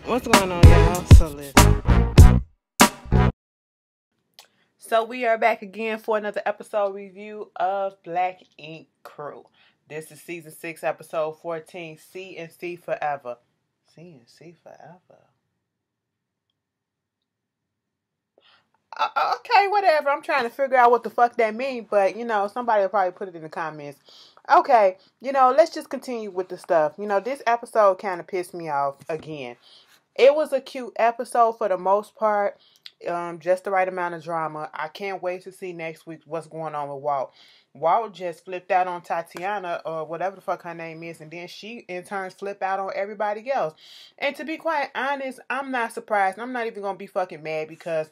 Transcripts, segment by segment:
What's going on, y'all? So listen. So we are back again for another episode review of Black Ink Crew. This is season 6, episode 14. C and C forever. C and C forever. Okay, whatever. I'm trying to figure out what the fuck that means, but somebody will probably put it in the comments. Okay, let's just continue with the stuff. This episode kind of pissed me off again. It was a cute episode for the most part. Just the right amount of drama. I can't wait to see next week what's going on with Walt. Walt just flipped out on Tatiana or whatever the fuck her name is, and then she in turn flipped out on everybody else. And to be quite honest, I'm not surprised. I'm not even gonna be fucking mad because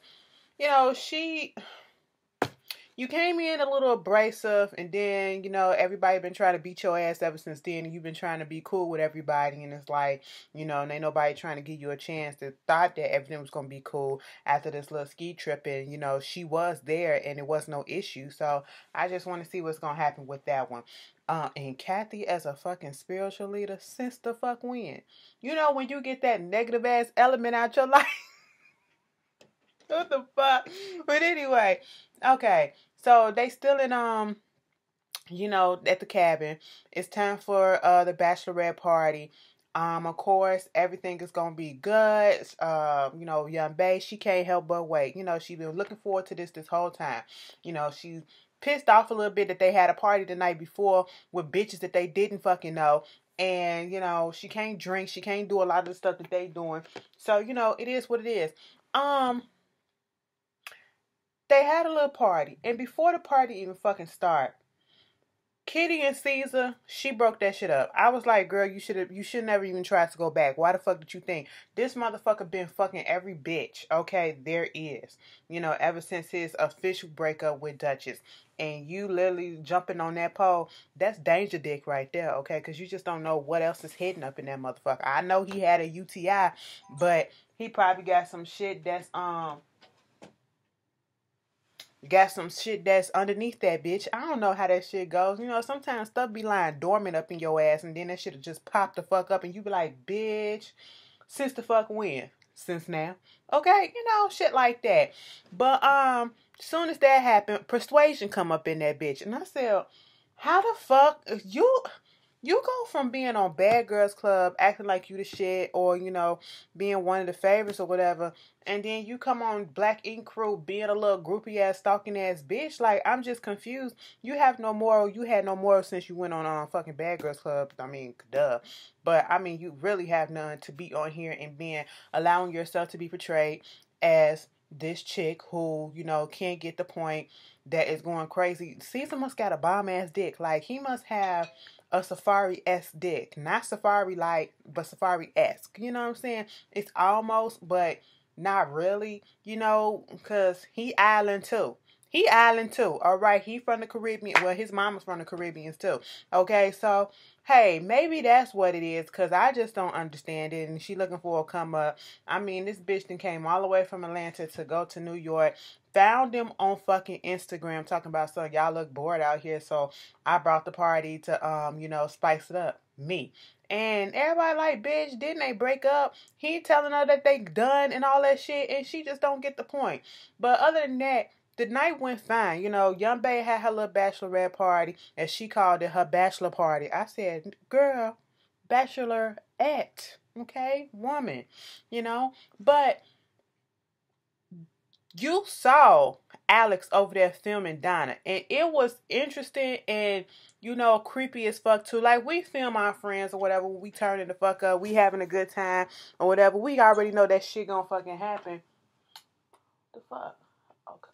you came in a little abrasive, and then, everybody been trying to beat your ass ever since then, and you've been trying to be cool with everybody, and it's like, and ain't nobody trying to give you a chance. That thought that everything was going to be cool after this little ski trip, and, she was there, and it was no issue, so I just want to see what's going to happen with that one. And Kathy as a fucking spiritual leader, since the fuck when? When you get that negative ass element out your life? What the fuck? But anyway, okay. So they still in at the cabin. It's time for the bachelorette party. Of course, everything is gonna be good. Young Bae, she can't help but wait. She's been looking forward to this whole time. She's pissed off a little bit that they had a party the night before with bitches that they didn't fucking know. And, she can't drink. She can't do a lot of the stuff that they doing. So, it is what it is. They had a little party, and before the party even fucking started, Kitty and Caesar, she broke that shit up. I was like, girl, you should never even try to go back. Why the fuck did you think? This motherfucker been fucking every bitch, okay, there is. Ever since his official breakup with Duchess. And you literally jumping on that pole, that's danger dick right there, okay? Because you just don't know what else is hidden up in that motherfucker. I know he had a UTI, but he probably got some shit that's, got some shit that's underneath that bitch. I don't know how that shit goes. Sometimes stuff be lying dormant up in your ass, and then that shit'll just pop the fuck up, and you be like, bitch, since the fuck when? Since now. Okay, shit like that. But soon as that happened, persuasion come up in that bitch. And I said, how the fuck you go from being on Bad Girls Club, acting like you the shit, or, being one of the favorites or whatever, and then you come on Black Ink Crew being a little groupie ass, stalking ass bitch. Like, I'm just confused. You have no moral. You had no moral since you went on fucking Bad Girls Club. I mean, duh. But, I mean, you really have none to be on here and allowing yourself to be portrayed as this chick who, can't get the point, that is going crazy. Caesar must got a bomb ass dick. Like, he must have a Safari-esque dick. Not Safari-like, but Safari-esque. You know what I'm saying? It's almost, but not really, because he island too. He island too, all right? He from the Caribbean. Well, his mama's from the Caribbean too. Okay, so, hey, maybe that's what it is, because I just don't understand it, and she looking for a come up. I mean, this bitch then came all the way from Atlanta to go to New York, found him on fucking Instagram talking about, so y'all look bored out here, so I brought the party to, spice it up. Me. And everybody like, bitch, didn't they break up? He telling her that they done and all that shit, and she just don't get the point. But other than that, the night went fine. Young Bae had her little bachelorette party, as she called it, her bachelor party. I said, girl, bachelorette, okay? Woman, But you saw Alex over there filming Donna, and it was interesting and, creepy as fuck too. Like, we film our friends or whatever, we turning the fuck up, we having a good time or whatever, we already know that shit gonna fucking happen. The fuck? Okay.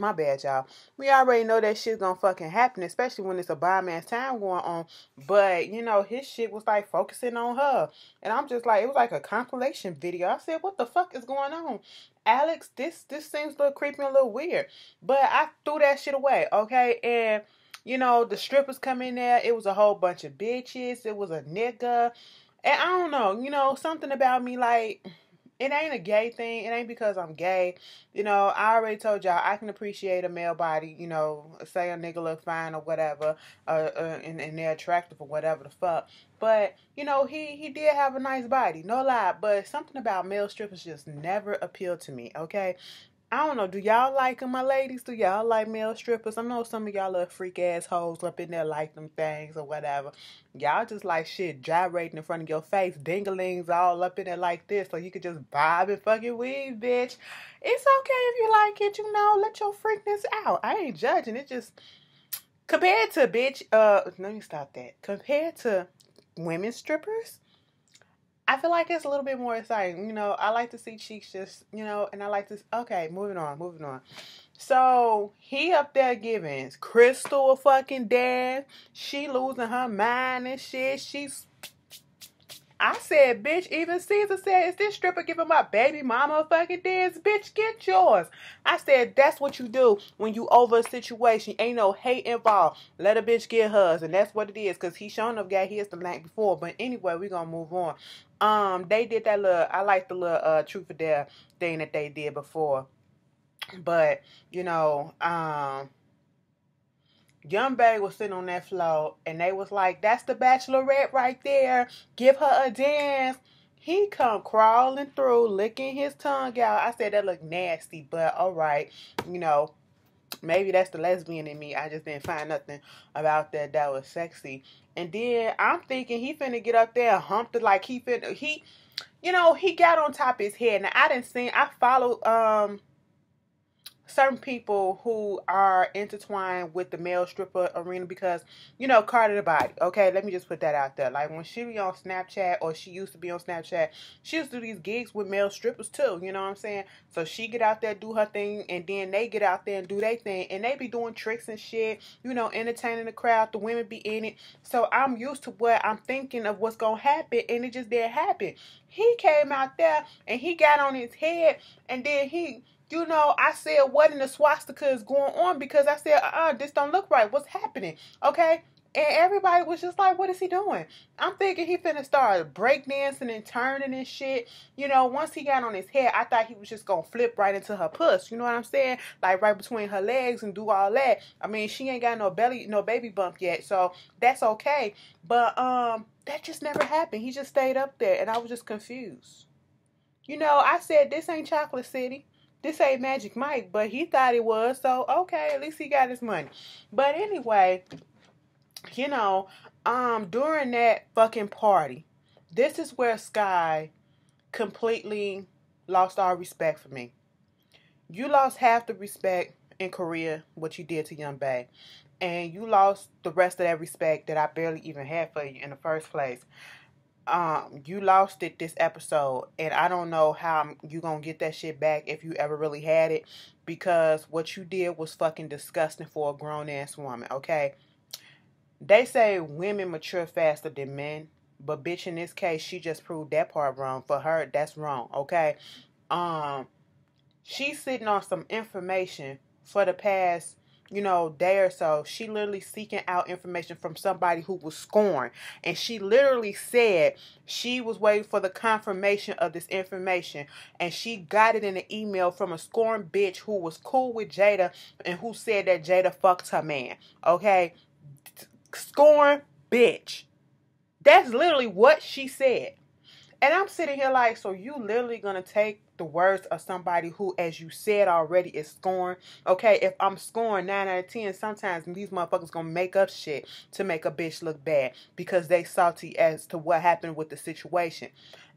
My bad, y'all. We already know that shit's gonna fucking happen, especially when it's a bomb ass time going on. But, his shit was like focusing on her. And I'm just like, it was like a compilation video. I said, what the fuck is going on? Alex, this seems a little creepy and a little weird. But I threw that shit away, okay? And, the strippers come in there. It was a whole bunch of bitches. It was a nigga. And I don't know, something about me, like, it ain't a gay thing. It ain't because I'm gay. You know, I already told y'all I can appreciate a male body. You know, say a nigga look fine or whatever, and they're attractive or whatever the fuck. But you know, he did have a nice body, no lie. But something about male strippers just never appealed to me. Okay, I don't know. Do y'all like them, my ladies? Do y'all like male strippers? I know some of y'all little freak ass hoes up in there like them things or whatever. Y'all just like shit gyrating in front of your face, dinglings all up in there like this, so you could just bob and fucking weave, bitch. It's okay if you like it, you know. Let your freakness out. I ain't judging. It just compared to bitch. Let me stop that. Compared to women strippers, I feel like it's a little bit more exciting. You know, I like to see cheeks just, you know, and I like to, okay, moving on. So, he up there giving Crystal a fucking dance. She losing her mind and shit. I said, bitch, even Caesar said, is this stripper giving my baby mama a fucking dance? Bitch, get yours. I said, that's what you do when you over a situation. Ain't no hate involved. Let a bitch get hers. And that's what it is. Because he shown up got his the night before. But anyway, we gonna move on. They did that little, I like the little truth or dare thing that they did before. But, you know, Young Bay was sitting on that floor, and they was like, that's the Bachelorette right there. Give her a dance. He come crawling through, licking his tongue out. I said, that looked nasty, but all right. You know, maybe that's the lesbian in me. I just didn't find nothing about that was sexy. And then I'm thinking he finna get up there and hump it like he, you know, he got on top of his head. Now, I follow, certain people who are intertwined with the male stripper arena because, you know, Carter the Body. Okay, let me just put that out there. Like when she be on Snapchat, or she used to be on Snapchat, she used to do these gigs with male strippers too. You know what I'm saying? So she get out there, do her thing, and then they get out there and do their thing, and they be doing tricks and shit. You know, entertaining the crowd. The women be in it. So I'm used to what I'm thinking of what's gonna happen, and it just didn't happen. He came out there and he got on his head, and then you know, I said, what in the swastika is going on? Because I said, this don't look right. What's happening? Okay? And everybody was just like, what is he doing? I'm thinking he finna start breakdancing and turning and shit. You know, once he got on his head, I thought he was just gonna flip right into her puss. You know what I'm saying? Like right between her legs and do all that. I mean, she ain't got no baby bump yet. So that's okay. But, that just never happened. He just stayed up there, and I was just confused. You know, I said, this ain't Chocolate City. This ain't Magic Mike, but he thought it was, so okay, at least he got his money. But anyway, you know, during that fucking party, this is where Sky completely lost all respect for me. You lost half the respect in Korea, what you did to Young Bae, and you lost the rest of that respect that I barely even had for you in the first place. You lost it this episode, and I don't know how you gonna get that shit back if you ever really had it, because what you did was fucking disgusting for a grown-ass woman, okay? They say women mature faster than men, but bitch, in this case, she just proved that part wrong. For her, that's wrong, okay? She's sitting on some information for the past, you know, day or so. She literally seeking out information from somebody who was scorned. And she literally said she was waiting for the confirmation of this information. And she got it in an email from a scorned bitch who was cool with Jada and who said that Jada fucked her man. Okay? Scorned bitch. That's literally what she said. And I'm sitting here like, so you literally gonna take the words of somebody who, as you said already, is scorned? Okay, if I'm scorned 9 out of 10, sometimes these motherfuckers gonna make up shit to make a bitch look bad because they salty as to what happened with the situation.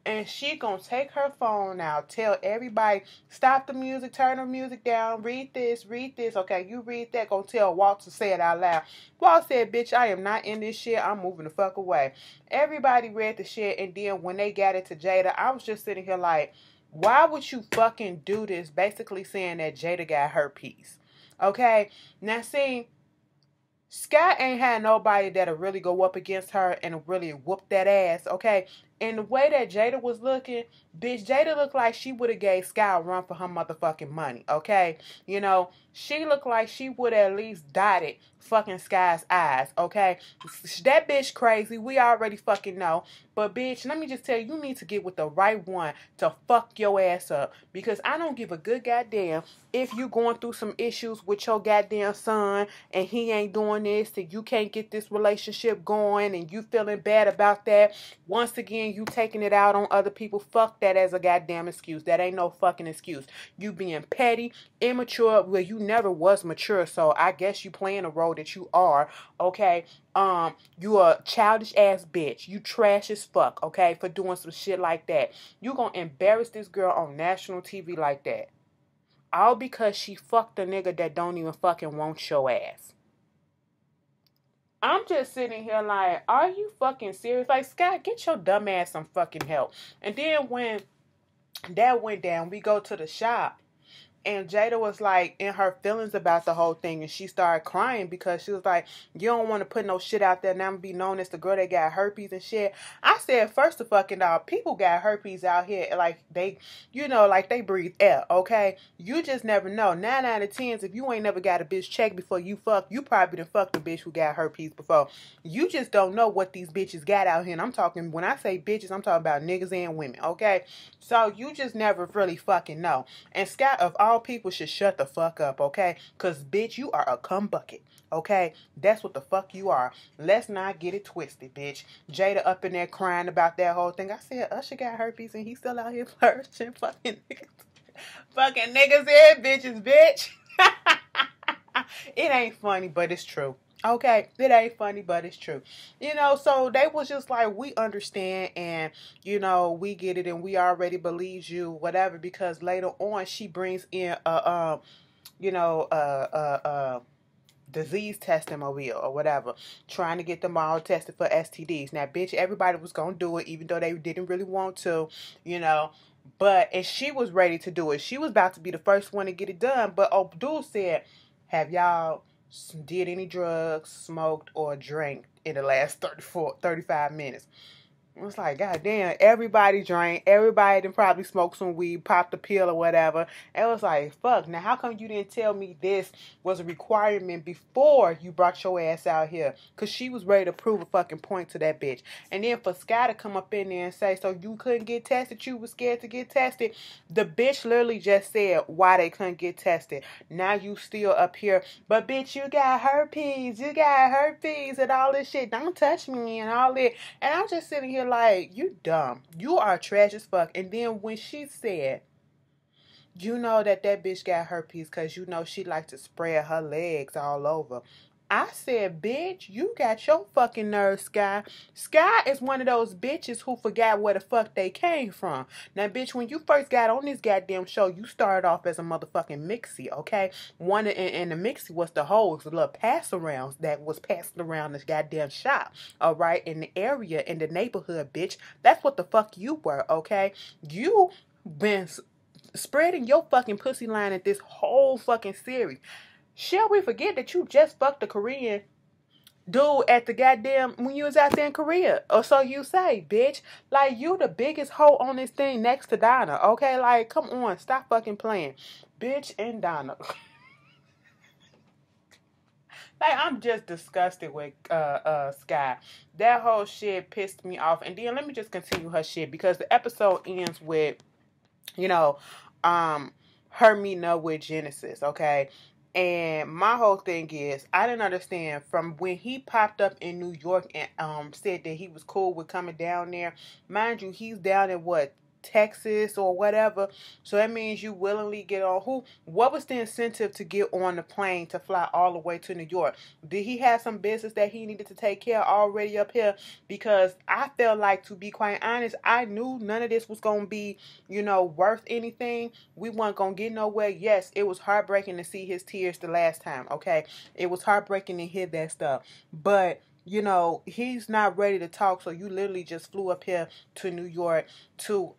And she gonna take her phone out, tell everybody, stop the music, turn the music down, read this. Okay, you read that, gonna tell Walt to say it out loud. Walt said, bitch, I am not in this shit, I'm moving the fuck away. Everybody read the shit, and then when they got it to Jada, I was just sitting here like, why would you fucking do this? Basically saying that Jada got herpes. Okay, now see, Sky ain't had nobody that'll really go up against her and really whoop that ass, okay? And the way that Jada was looking, bitch, Jada looked like she would have gave Sky a run for her motherfucking money, okay? You know, she looked like she would at least dotted fucking Sky's eyes, okay? That bitch crazy. We already fucking know. But bitch, let me just tell you, you need to get with the right one to fuck your ass up. Because I don't give a good goddamn if you going through some issues with your goddamn son and he ain't doing this and you can't get this relationship going and you feeling bad about that. Once again, you taking it out on other people. Fuck that as a goddamn excuse. That ain't no fucking excuse. You being petty, immature. Well, you never was mature, so I guess you playing a role that you are, okay? You a childish ass bitch. You trash as fuck, okay, for doing some shit like that. You gonna embarrass this girl on national TV like that. All because she fucked a nigga that don't even fucking want your ass. I'm just sitting here like, are you fucking serious? Like, Scott, get your dumb ass some fucking help. And then when that went down, we go to the shop. And Jada was like in her feelings about the whole thing. And she started crying because she was like, you don't want to put no shit out there. Now I'm going to be known as the girl that got herpes and shit. I said, first of fucking all, people got herpes out here. Like they, you know, like they breathe air, okay? You just never know. 9 out of 10, if you ain't never got a bitch checked before you fuck, you probably done fucked a bitch who got herpes before. You just don't know what these bitches got out here. And I'm talking, when I say bitches, I'm talking about niggas and women, okay? So you just never really fucking know. And Scott, of all people, should shut the fuck up, okay? Because, bitch, you are a cum bucket, okay? That's what the fuck you are. Let's not get it twisted, bitch. Jada up in there crying about that whole thing. I said, Usher got herpes and he's still out here flirting. Fucking niggas. Fucking niggas and bitches, bitch. It ain't funny, but it's true. Okay, it ain't funny, but it's true. You know, so they was just like, we understand and, you know, we get it and we already believe you, whatever, because later on she brings in disease testing mobile or whatever, trying to get them all tested for STDs. Now, bitch, everybody was gonna do it, even though they didn't really want to, you know. And she was ready to do it. She was about to be the first one to get it done. But Abdul said, have y'all did any drugs, smoked, or drank in the last 35 minutes? It was like, God damn, everybody drank. Everybody done probably smoked some weed, popped a pill or whatever. And it was like, fuck, now how come you didn't tell me this was a requirement before you brought your ass out here? Because she was ready to prove a fucking point to that bitch. And then for Sky to come up in there and say, so you couldn't get tested, you was scared to get tested. The bitch literally just said why they couldn't get tested. Now you still up here, but bitch, you got herpes and all this shit. Don't touch me and all that. And I'm just sitting here like, you dumb. You are trash as fuck. And then when she said, you know that bitch got herpes because you know she likes to spread her legs all over. I said, bitch, you got your fucking nerve, Sky. Sky is one of those bitches who forgot where the fuck they came from. Now, bitch, when you first got on this goddamn show, you started off as a motherfucking mixie, okay? And the mixie was the whole little pass-arounds that was passing around this goddamn shop, all right? In the area, in the neighborhood, bitch. That's what the fuck you were, okay? You been spreading your fucking pussy line at this whole fucking series. Shall we forget that you just fucked a Korean dude at the goddamn, when you was out there in Korea? Or so you say, bitch. Like, you the biggest hoe on this thing next to Donna, okay? Like, come on, stop fucking playing. Bitch and Donna. Like, I'm just disgusted with Sky. That whole shit pissed me off. And then let me just continue her shit, because the episode ends with, you know, her meeting up with Genesis, okay? And my whole thing is, I didn't understand from when he popped up in New York and said that he was cool with coming down there. Mind you, he's down in what, Texas or whatever. So that means you willingly get on. What was the incentive to get on the plane to fly all the way to New York? Did he have some business that he needed to take care of already up here? Because I felt like, to be quite honest, I knew none of this was going to be, you know, worth anything. We weren't going to get nowhere. Yes, it was heartbreaking to see his tears the last time, okay? It was heartbreaking to hear that stuff. But you know, he's not ready to talk, so you literally just flew up here to New York to,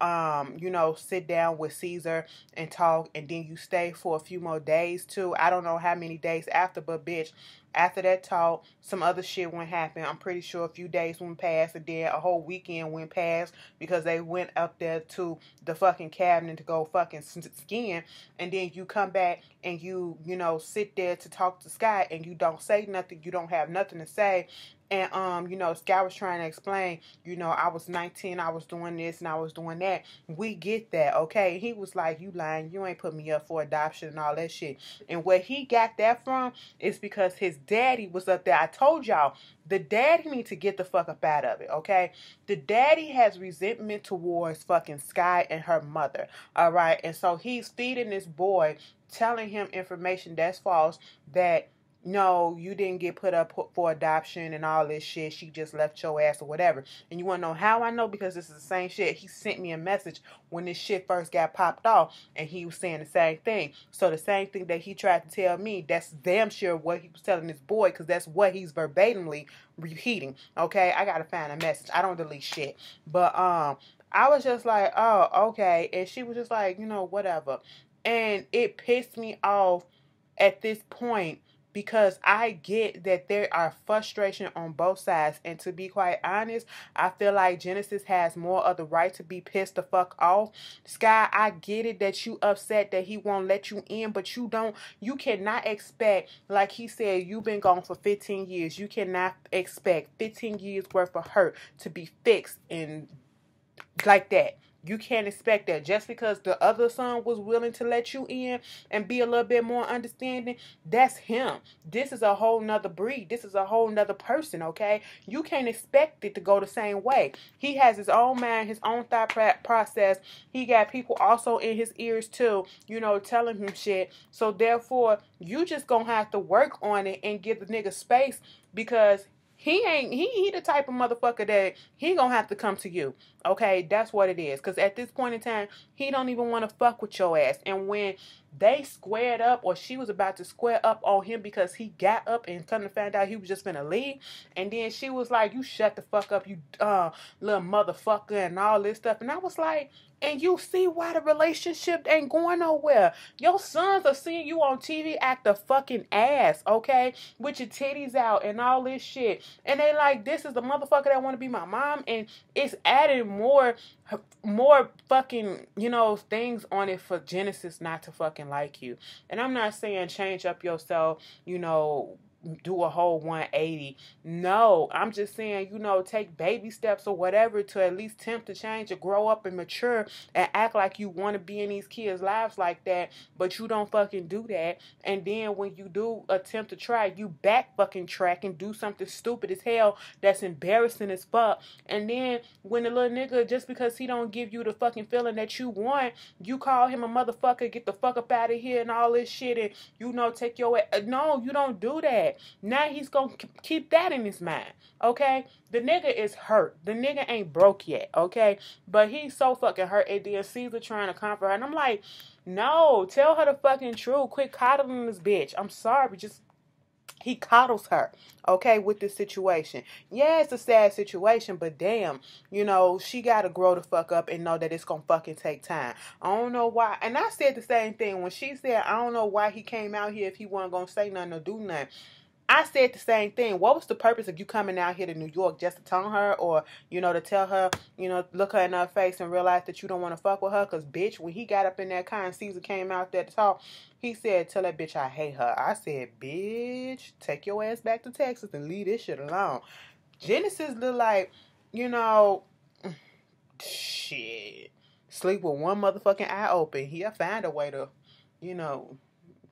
you know, sit down with Caesar and talk, and then you stay for a few more days, too. I don't know how many days after, but bitch, After that talk, some other shit went happen. I'm pretty sure a few days went past, and then a whole weekend went past because they went up there to the fucking cabinet to go fucking skin. And then you come back and you know, sit there to talk to Sky, and you don't say nothing. You don't have nothing to say. And you know, Sky was trying to explain, you know, I was 19, I was doing this and I was doing that. We get that, okay? He was like, you lying, you ain't put me up for adoption and all that shit. And where he got that from is because his daddy was up there. I told y'all, the daddy need to get the fuck up out of it, okay? The daddy has resentment towards fucking Sky and her mother, all right? And so he's feeding this boy, telling him information that's false, that no, you didn't get put up for adoption and all this shit. She just left your ass or whatever. And you want to know how I know? Because this is the same shit. He sent me a message when this shit first got popped off, and he was saying the same thing. So the same thing that he tried to tell me, that's damn sure what he was telling this boy, because that's what he's verbatimly repeating. Okay, I gotta find a message. I don't delete shit. But I was just like, oh, okay. And she was just like, you know, whatever. And it pissed me off at this point, because I get that there are frustration on both sides. And to be quite honest, I feel like Genesis has more of the right to be pissed the fuck off. Sky, I get it that you upset that he won't let you in, but you cannot expect, like he said, you've been gone for 15 years. You cannot expect 15 years worth of hurt to be fixed in like that. You can't expect that just because the other son was willing to let you in and be a little bit more understanding. That's him. This is a whole nother breed. This is a whole nother person, okay? You can't expect it to go the same way. He has his own mind, his own thought process. He got people also in his ears too, you know, telling him shit. So therefore, you just gonna have to work on it and give the nigga space, because he the type of motherfucker that he gonna have to come to you. Okay, that's what it is. Because at this point in time, he don't even want to fuck with your ass. And when they squared up, or she was about to square up on him because he got up and come to find out he was just finna leave, and then she was like, you shut the fuck up, you little motherfucker, and all this stuff. And I was like, and you see why the relationship ain't going nowhere. Your sons are seeing you on TV act a fucking ass, okay? With your titties out and all this shit. And they like, this is the motherfucker that want to be my mom. And it's adding more fucking, you know, things on it for Genesis not to fucking like you. And I'm not saying change up yourself, you know, do a whole 180. No, I'm just saying, you know, take baby steps or whatever to at least attempt to change or grow up and mature and act like you want to be in these kids' lives like that, but you don't fucking do that. And then when you do attempt to try, you back fucking track and do something stupid as hell that's embarrassing as fuck. And then when the little nigga, just because he don't give you the fucking feeling that you want, you call him a motherfucker, get the fuck up out of here and all this shit, and, you know, take your... No, you don't do that. Now he's gonna keep that in his mind, okay? The nigga is hurt. The nigga ain't broke yet, okay? But he's so fucking hurt. And then Caesar trying to comfort her. And I'm like, no, tell her the fucking truth. Quit coddling this bitch. I'm sorry, but just... He coddles her, okay, with this situation. Yeah, it's a sad situation, but damn, you know, she got to grow the fuck up and know that it's going to fucking take time. I don't know why. And I said the same thing when she said, I don't know why he came out here if he wasn't going to say nothing or do nothing. I said the same thing. What was the purpose of you coming out here to New York, just to taunt her, or, you know, to tell her, you know, look her in her face and realize that you don't want to fuck with her? Because, bitch, when he got up in that car and Caesar came out there to talk, he said, tell that bitch I hate her. I said, bitch, take your ass back to Texas and leave this shit alone. Genesis look like, you know, shit, sleep with one motherfucking eye open. He'll find a way to, you know,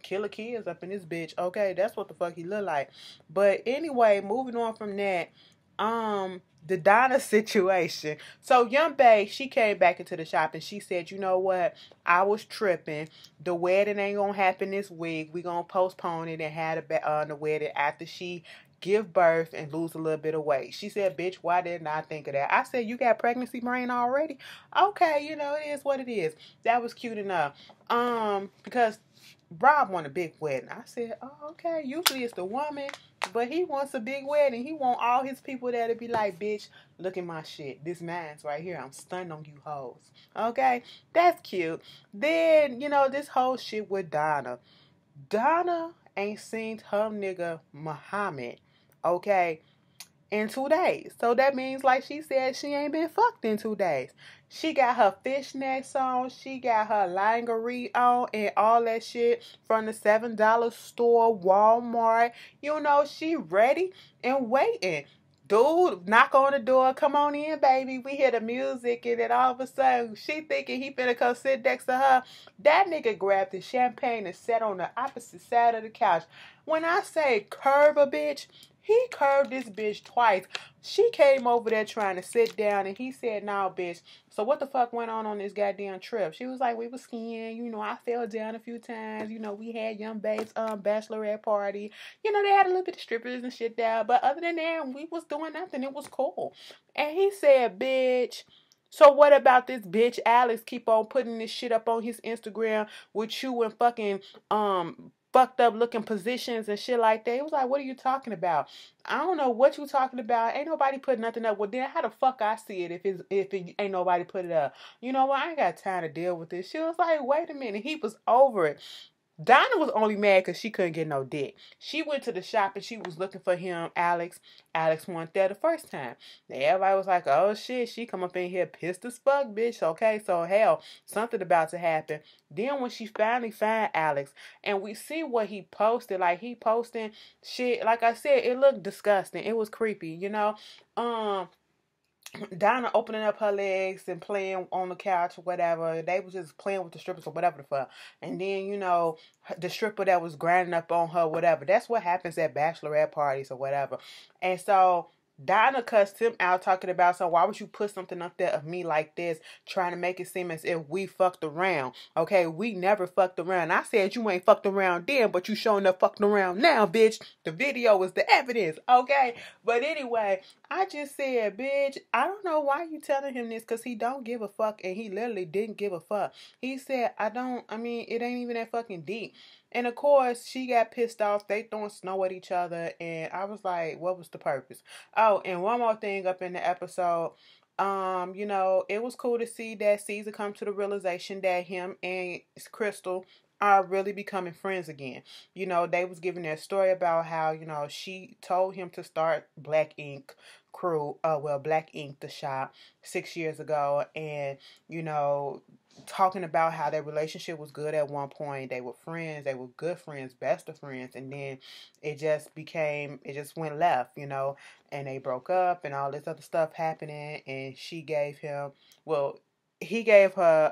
killer kids up in this bitch. Okay, that's what the fuck he look like. But anyway, moving on from that, the Donna situation. So Young Bae, she came back into the shop and she said, you know what, I was tripping. The wedding ain't gonna happen this week. We gonna postpone it and have the wedding after she give birth and lose a little bit of weight. She said, bitch, why didn't I think of that? I said, you got pregnancy brain already? Okay, you know, it is what it is. That was cute enough. Because Rob want a big wedding. I said, oh, okay. Usually it's the woman, but he wants a big wedding. He want all his people there to be like, bitch, look at my shit. This man's right here. I'm stunning on you hoes. Okay? That's cute. Then, you know, this whole shit with Donna. Donna ain't seen her nigga Muhammad, okay, in 2 days. So that means, like she said, she ain't been fucked in 2 days. She got her fishnets on, she got her lingerie on, and all that shit from the $7 store, Walmart. You know, she ready and waiting. Dude, knock on the door, come on in, baby. We hear the music, and then all of a sudden, she thinking he finna come sit next to her. That nigga grabbed the champagne and sat on the opposite side of the couch. When I say curve a bitch, he curved this bitch twice. She came over there trying to sit down, and he said, "No, bitch. So what the fuck went on this goddamn trip?" She was like, "We was skiing. You know, I fell down a few times. You know, we had Young Babe's bachelorette party. You know, they had a little bit of strippers and shit there. But other than that, we was doing nothing. It was cool." And he said, "Bitch, so what about this bitch Alex keep on putting this shit up on his Instagram with you and fucking fucked up looking positions and shit like that?" It was like, "What are you talking about? I don't know what you talking about. Ain't nobody put nothing up." Well, then how the fuck I see it if it ain't nobody put it up? You know what? I ain't got time to deal with this. She was like, "Wait a minute." He was over it. Donna was only mad because she couldn't get no dick. She went to the shop and she was looking for him, Alex. Alex wasn't there the first time. Everybody was like, "Oh shit, she come up in here pissed as fuck, bitch." Okay, so hell, something about to happen. Then when she finally find Alex and we see what he posted, like he posting shit, like I said, it looked disgusting. It was creepy, you know. Donna opening up her legs and playing on the couch or whatever. They was just playing with the strippers or whatever the fuck. And then, you know, the stripper that was grinding up on her, whatever. That's what happens at bachelorette parties or whatever. And so Donna cussed him out talking about, "So why would you put something up there of me like this, trying to make it seem as if we fucked around? Okay, we never fucked around. I said you ain't fucked around then, but you showing up fucking around now, bitch. The video is the evidence." Okay, but anyway, I just said, "Bitch, I don't know why you telling him this, because he don't give a fuck," and he literally didn't give a fuck. He said, I mean, it ain't even that fucking deep." And of course, she got pissed off. They throwing snow at each other. And I was like, what was the purpose? Oh, and one more thing up in the episode. You know, it was cool to see that Caesar come to the realization that him and Crystal are really becoming friends again. You know, they was giving their story about how, you know, she told him to start Black Ink crew, Black Ink, the shop, 6 years ago. And, you know, talking about how their relationship was good at one point. They were friends. They were good friends, best of friends. And then it just went left, you know, and they broke up and all this other stuff happening. And he gave her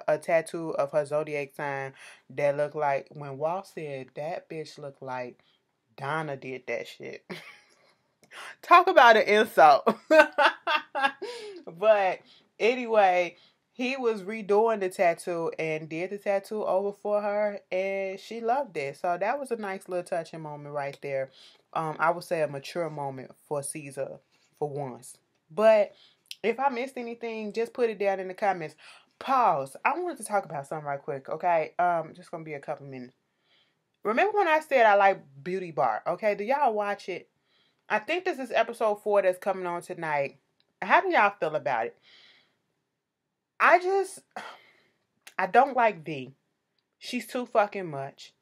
a tattoo of her zodiac sign that looked like, when Walt said that bitch looked like Donna did that shit. Talk about an insult. But anyway, he was redoing the tattoo and did the tattoo over for her, and she loved it. So that was a nice little touching moment right there. I would say a mature moment for Caesar for once. But if I missed anything, just put it down in the comments. Pause. I wanted to talk about something right quick, okay? Just gonna be a couple minutes. Remember when I said I like Beauty Bar, okay? Do y'all watch it? I think this is episode 4 that's coming on tonight. How do y'all feel about it? I don't like V. She's too fucking much.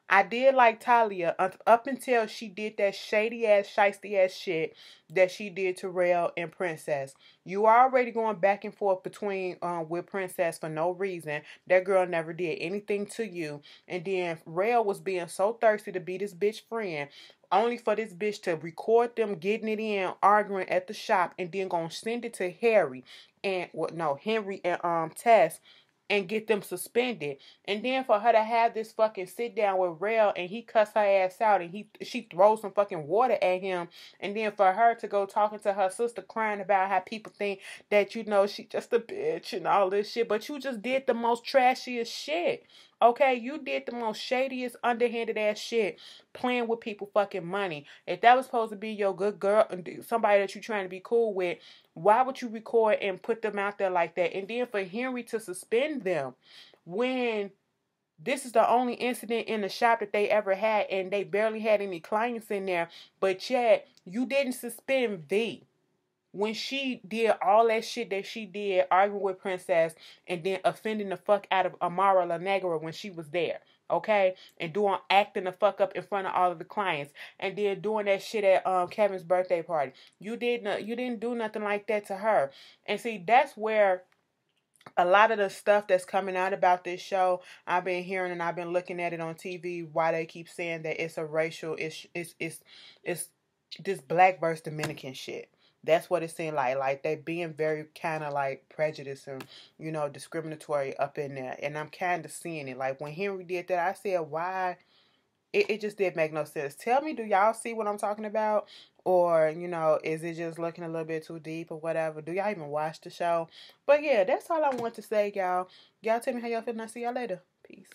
I did like Talia up until she did that shady ass, shiesty ass shit that she did to Rail and Princess. You are already going back and forth between with Princess for no reason. That girl never did anything to you. And then Rail was being so thirsty to be this bitch friend, only for this bitch to record them getting it in, arguing at the shop, and then gonna send it to Henry and Tess, and get them suspended. And then for her to have this fucking sit down with Rail and he cuss her ass out and she throws some fucking water at him. And then for her to go talking to her sister crying about how people think that, you know, she just a bitch and all this shit. But you just did the most trashiest shit. Okay, you did the most shadiest, underhanded ass shit, playing with people fucking money. If that was supposed to be your good girl, somebody that you're trying to be cool with, why would you record and put them out there like that? And then for Henry to suspend them when this is the only incident in the shop that they ever had, and they barely had any clients in there, but yet you didn't suspend V. when she did all that shit that she did, arguing with Princess and then offending the fuck out of Amara La Negra when she was there, okay? And acting the fuck up in front of all of the clients, and then doing that shit at Kevin's birthday party. You didn't do nothing like that to her. And see, that's where a lot of the stuff that's coming out about this show, I've been hearing and I've been looking at it on TV, why they keep saying that it's a racial, it's this black versus Dominican shit. That's what it seemed like. Like they being very kind of like prejudiced and, you know, discriminatory up in there. And I'm kind of seeing it. Like when Henry did that, I said, why? It just didn't make no sense. Tell me, do y'all see what I'm talking about? Or, you know, is it just looking a little bit too deep or whatever? Do y'all even watch the show? But yeah, that's all I want to say, y'all. Y'all tell me how y'all feel and I'll see y'all later. Peace.